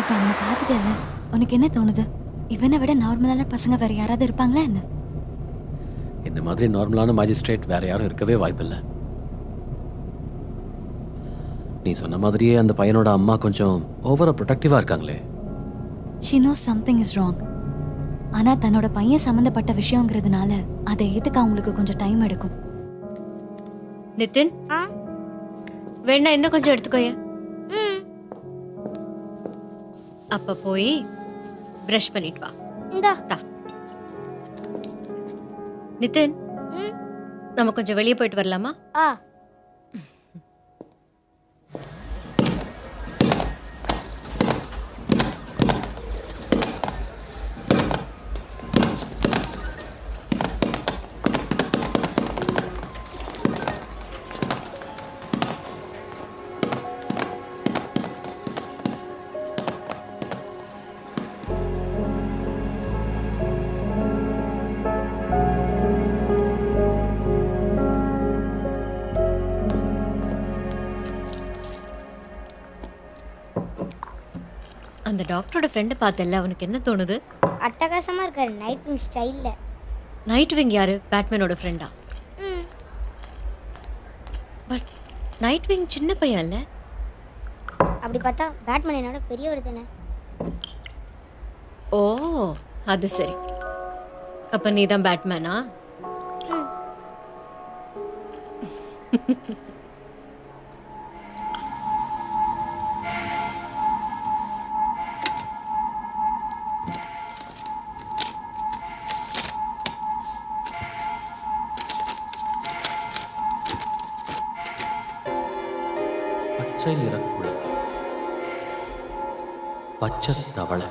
இப்ப அவனை பார்த்துட்டல, உனக்கு என்ன தோணுது? இவனை விட நார்மலான பசங்க வேற யாராவது இருப்பாங்களா என்ன? இந்த மாதிரி நார்மலான மேஜிஸ்ட்ரேட் வேற யாரும் இருக்கவே வாய்ப்பில்லை. நீ சொன்ன மாதிரியே அந்த பையனோட அம்மா கொஞ்சம் ஓவரா ப்ரொடெக்டிவா இருக்காங்களே. She knows something is wrong. ஆனா தன்னோட பையன் சம்பந்தப்பட்ட விஷயங்கிறதுனால அதை ஏத்துக்க அவங்களுக்கு கொஞ்சம் டைம் எடுக்கும். நிதின், வேணா இன்னும் கொஞ்சம் எடுத்துக்கோய. அப்ப போய் பிரஷ் பண்ணிட்டு வா. இந்தா. நிதின், நம்ம கொஞ்சம் வெளியே போயிட்டு வரலாமா? அந்த டாக்டரோட ஃப்ரெண்டை பார்த்தல, அவனுக்கு என்ன தோணுது? அட்டகாசமா இருக்காரு நைட் விங் ஸ்டைல்ல. நைட் விங் யாரு? பேட்மேனோட ஃப்ரெண்டா? பட் நைட் விங் சின்ன பையன் இல்ல? அப்படி பார்த்தா பேட்மேன் என்னோட பெரியவர் தானே. ஓ, அது சரி. அப்ப நீ தான் பேட்மேனா? பச்சை நிறக்குளம், பச்சை தவளை.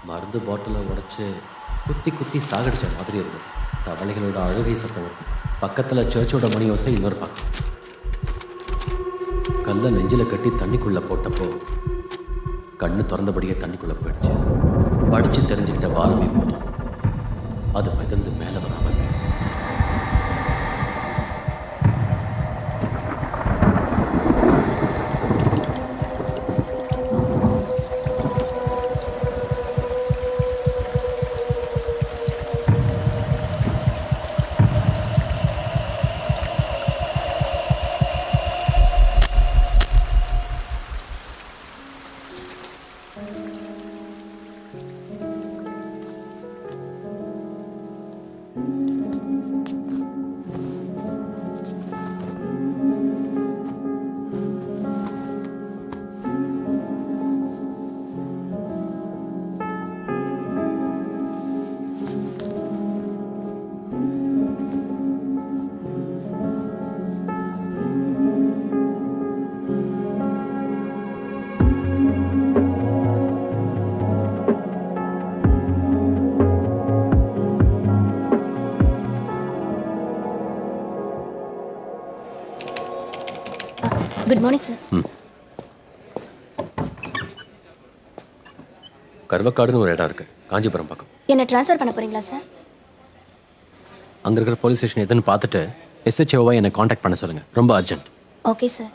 மருந்து பாட்டிலை உடைச்சு குத்தி குத்தி சாகடிச்ச மாதிரி இருந்தது. தவளைகளோட அழுகை சத்தம் பக்கத்தில் சர்ச்சோட மணி ஓசை இன்னொரு பக்கம். கல்லை நெஞ்சில் கட்டி தண்ணிக்குள்ளே போட்டப்போ கண்ணு திறந்தபடியே தண்ணிக்குள்ளே போயிடுச்சு. படித்து தெரிஞ்சுக்கிட்ட வாரமே போதும் அது மிதந்து மேலே வராமல் இருக்கு. Good morning sir. கர்வக்காடுன்னு ஒரு இடம் இருக்கு, காஞ்சிபுரம் பக்கம். என்ன ட்ரான்ஸ்ஃபர் பண்ண போறீங்களா சார்? அங்கே இருக்கிற போலீஸ் ஸ்டேஷன் எதுன்னு பார்த்துட்டு SHOவை என்னை காண்டாக்ட் பண்ண சொல்லுங்கள், ரொம்ப அர்ஜென்ட். Okay sir.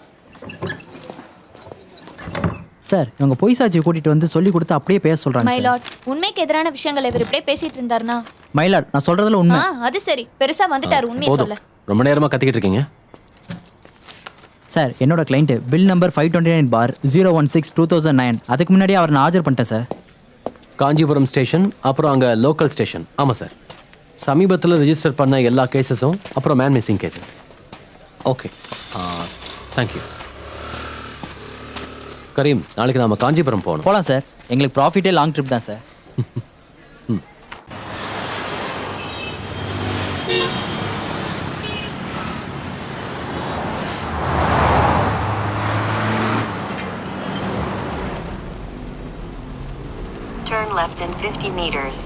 சார், இவங்க பொய் சாட்சியை கூட்டிட்டு வந்து சொல்லி கொடுத்து அப்படியே பேச சொல்றாங்க. மைலாட், உண்மைக்கு எதிரான விஷயங்கள் இவர் இப்படியே பேசிட்டு இருந்தாருனா? மைலாட், நான் சொல்றதுல உண்மை. அது சரி, பெருசா வந்துட்டாரு உண்மையை சொல்ல. ரொம்ப நேரமாக கத்திக்கிட்டு இருக்கீங்க. சார், என்னோட கிளைண்ட் பில் நம்பர் 529/016/2009. அதுக்கு முன்னாடி அவர் நான் ஆஜர் பண்ணிட்டேன் சார். காஞ்சிபுரம் ஸ்டேஷன், அப்புறம் அங்கே லோக்கல் ஸ்டேஷன். ஆமாம் சார், சமீபத்தில் ரெஜிஸ்டர் பண்ண எல்லா கேசஸும், அப்புறம் man missing cases. Okay, thank you. Kareem, நாளைக்கு நாம் காஞ்சிபுரம் போகலாம் சார். எங்களுக்கு ப்ராஃபிட்டே லாங் ட்ரிப் தான் sir. Turn left in 50 meters.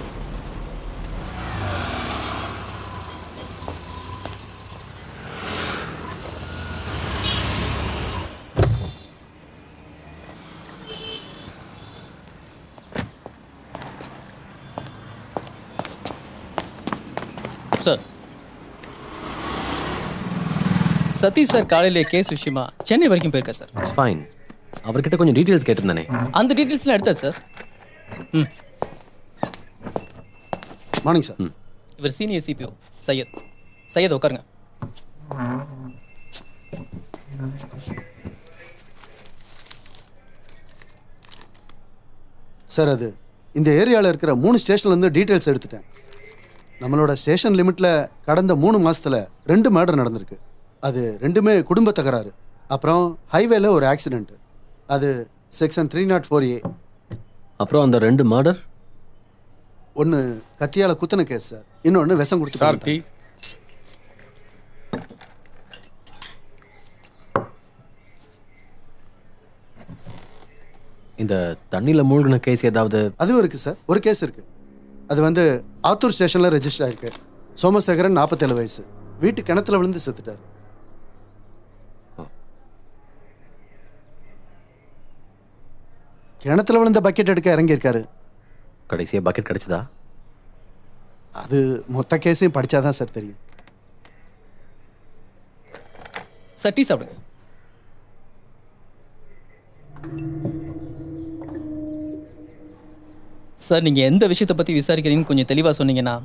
Sir, Satish sir காலையிலே கேஸ் விஷயமா சென்னை வரைக்கும் போயிருக்கா சார். It's fine. அவர்கிட்ட கொஞ்சம் டீட்டெயில்ஸ் கேட்டிருந்தானே. அந்த டீட்டெயில்ஸ்லாம் எடுத்தாச்சு சார். ம். Morning sir. இவர் சீனியர் சிபிஓ சையத். சையத் உட்காருங்க. சார் அது இந்த ஏரியாவில் இருக்கிற 3 ஸ்டேஷன்லேருந்து டீட்டெயில்ஸ் எடுத்துட்டேன். நம்மளோட ஸ்டேஷன் லிமிட்டில் கடந்த 3 மாதத்தில் 2 மர்டர் நடந்திருக்கு. அது 2மே குடும்ப தகராறு. அப்புறம் ஹைவேல ஒரு ஆக்சிடென்ட். அது செக்ஷன் 304A. அப்புறம் அந்த 2 மர்டர், ஒன்று கத்தியால் குத்தின கேஸ் சார், இன்னொன்று விஷம் கொடுத்து. Sir tea. இந்த தண்ணியில் மூழ்கின கேஸ் ஏதாவது? அதுவும் இருக்குது சார். ஒரு கேஸ் இருக்குது. அது வந்து ஆத்தூர் ஸ்டேஷனில் ரெஜிஸ்டர் ஆயிருக்கு. சோமசேகரன் 47 வயசு. வீட்டு கிணத்துல விழுந்து செத்துட்டார். கிணத்துல விழுந்த பக்கெட் எடுக்க இறங்கியிருக்காரு. கடைசியாக பக்கெட் கிடைச்சதா? அது மொத்த கேஸையும் படித்தாதான் சார் தெரியும். சார் டீ சாப்பிடுங்க. சார் நீங்கள் எந்த விஷயத்தை பற்றி விசாரிக்கிறீங்கன்னு கொஞ்சம் தெளிவாக சொன்னீங்கன்னா.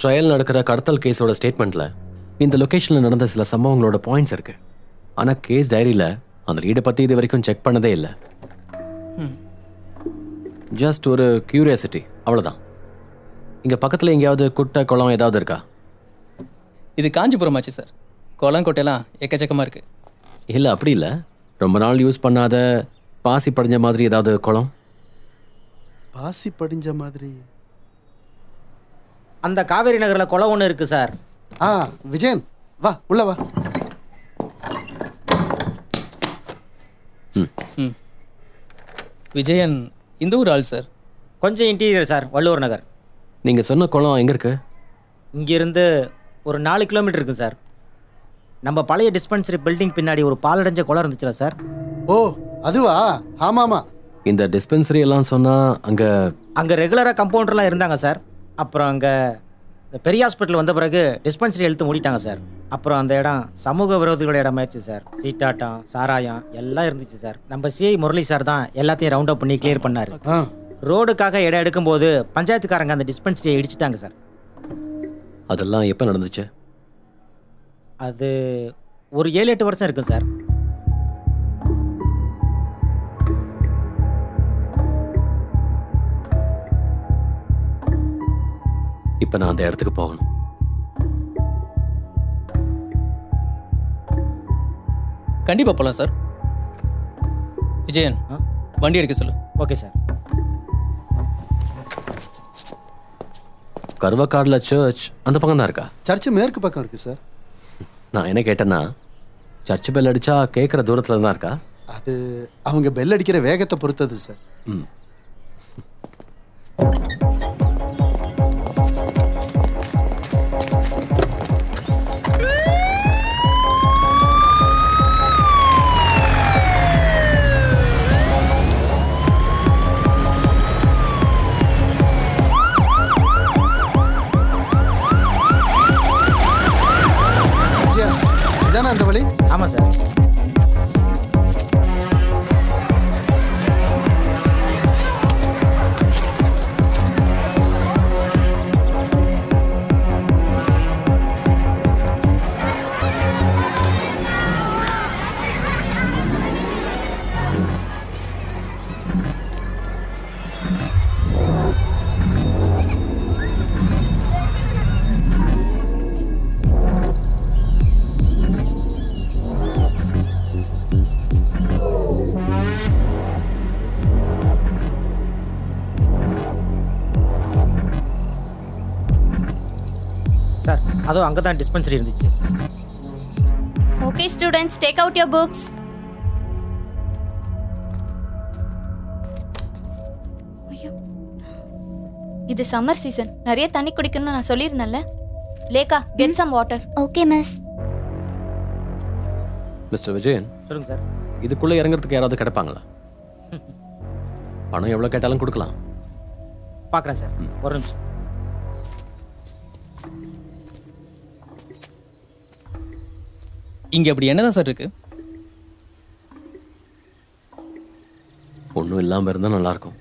ட்ரையல் நடக்கிற கடத்தல் கேஸோட ஸ்டேட்மெண்ட்டில் இந்த லொக்கேஷனில் நடந்த சில சம்பவங்களோட பாயிண்ட்ஸ் இருக்கு. ஆனால் கேஸ் டைரியில் அந்த லீடை பற்றி இது வரைக்கும் செக் பண்ணதே இல்லை. ஜஸ்ட் ஒரு கியூரியாசிட்டி, அவ்வளோதான். இங்கே பக்கத்தில் எங்கேயாவது குட்டை குளம் ஏதாவது இருக்கா? இது காஞ்சிபுரம் ஆச்சு சார். குளம் கொட்டையெல்லாம் எக்கச்சக்கமாக இருக்குது. இல்லை அப்படி இல்லை, ரொம்ப நாள் யூஸ் பண்ணாத பாசி படிஞ்ச மாதிரி ஏதாவது குளம்? பாசி படிஞ்ச மாதிரி அந்த காவேரி நகரில் குளம் ஒன்று இருக்குது சார். விஜயன் வா உள்ள வா. ம். விஜயன் இந்த ஊர் ஆள் சார். கொஞ்சம் இன்டீரியர் சார், வள்ளுவர் நகர். நீங்கள் சொன்ன குளம் எங்கே இருக்கு? இங்கேருந்து ஒரு 4 கிலோமீட்டர் இருக்குது சார். நம்ம பழைய டிஸ்பென்சரி பில்டிங் பின்னாடி ஒரு பாலடைஞ்ச குளம் இருந்துச்சுல சார். ஓ அதுவா? ஆமாமா. இந்த டிஸ்பென்சரி எல்லாம் சொன்னால் அங்கே ரெகுலராக கம்பவுண்டர்லாம் இருந்தாங்க சார். அப்புறம் அங்கே இந்த பெரிய ஹாஸ்பிட்டல் வந்த பிறகு டிஸ்பென்சரி இழுத்து மூடிட்டாங்க சார். அப்புறம் அந்த இடம் சமூக விரோதிகளோட இடமாயிடுச்சு சார். சீட்டாட்டம், சாராயம் எல்லாம் இருந்துச்சு சார். நம்ம சிஐ முரளி சார் தான் எல்லாத்தையும் ரவுண்ட் அப் பண்ணி கிளியர் பண்ணார். ரோடுக்காக இடம் எடுக்கும்போது பஞ்சாயத்துக்காரங்க அந்த டிஸ்பென்சரியை இடிச்சிட்டாங்க சார். அதெல்லாம் எப்போ நடந்துச்சு? அது ஒரு 7-8 வருஷம் இருக்கும் சார். இப்போ நான் அந்த இடத்துக்கு போகணும். கண்டிப்பாக போகலாம் சார். விஜயன் வண்டி எடுக்க சொல்லு. Okay sir. கர்வக்காடில் சர்ச் அந்த பக்கம் தான் இருக்கா? சர்ச்சு மேற்கு பக்கம் இருக்கு சார். நான் என்ன கேட்டேன்னா, சர்ச் பெல் அடித்தா கேட்குற தூரத்தில் தான் இருக்கா? அது அவங்க பெல் அடிக்கிற வேகத்தை பொறுத்தது சார். ம். இதானே அந்த வழி? ஆமாம் சார். சார் அதோ அங்கே தான் டிஸ்பென்சரி இருந்துச்சு. Okay students, take out your books. ஐயோ, இது சம்மர் சீசன், நிறைய தண்ணி குடிக்கணும்னு நான் சொல்லியிருந்தேன்ல. Lekha, get some water. Okay miss. Mister Vijayan, சொல்லுங்கள் சார். இதுக்குள்ளே இறங்குறதுக்கு யாராவது கிடைப்பாங்களா? பணம் எவ்வளோ கேட்டாலும் கொடுக்கலாம். பார்க்குறேன் சார், ஒரு நிமிஷம். இங்கே அப்படி என்னதான் சார் இருக்கு? ஒன்றும் இல்லாமல் இருந்தால் நல்லாயிருக்கும்.